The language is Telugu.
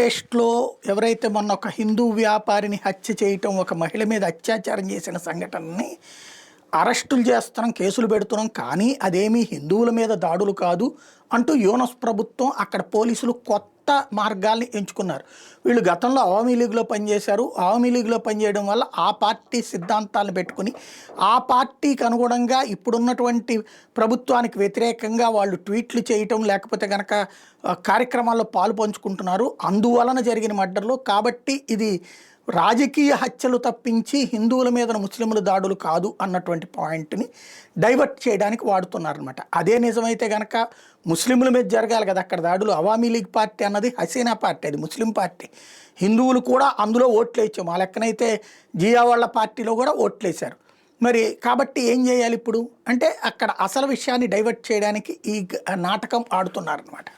టెస్ట్లో ఎవరైతే మొన్న ఒక హిందూ వ్యాపారిని హత్య చేయటం, ఒక మహిళ మీద అత్యాచారం చేసిన సంఘటనని అరెస్టులు చేస్తున్నాం, కేసులు పెడుతున్నాం, కానీ అదేమీ హిందువుల మీద దాడులు కాదు అంటూ యూనస్ ప్రభుత్వం అక్కడ పోలీసులు కొత్త మార్గాల్ని ఎంచుకున్నారు. వీళ్ళు గతంలో అవామీ లీగ్లో పనిచేశారు. అవామీ లీగ్లో పనిచేయడం వల్ల ఆ పార్టీ సిద్ధాంతాలను పెట్టుకుని ఆ పార్టీకి అనుగుణంగా ఇప్పుడున్నటువంటి ప్రభుత్వానికి వ్యతిరేకంగా వాళ్ళు ట్వీట్లు చేయటం, లేకపోతే కనుక కార్యక్రమాల్లో పాలు పంచుకుంటున్నారు. అందువలన జరిగిన మర్డర్లు కాబట్టి ఇది రాజకీయ హత్యలు తప్పించి హిందువుల మీద ముస్లింల దాడులు కాదు అన్నటువంటి పాయింట్ని డైవర్ట్ చేయడానికి వాడుతున్నారనమాట. అదే నిజమైతే కనుక ముస్లింల మీద జరగాలి కదా అక్కడ దాడులు. అవామీ లీగ్ పార్టీ అన్నది హసీనా పార్టీ, అది ముస్లిం పార్టీ. హిందువులు కూడా అందులో ఓట్లు వేసాం. ఆ లెక్కనైతే జియా వాళ్ళ పార్టీలో కూడా ఓట్లు వేశారు. మరి కాబట్టి ఏం చేయాలి ఇప్పుడు అంటే అక్కడ అసలు విషయాన్ని డైవర్ట్ చేయడానికి ఈ నాటకం ఆడుతున్నారనమాట.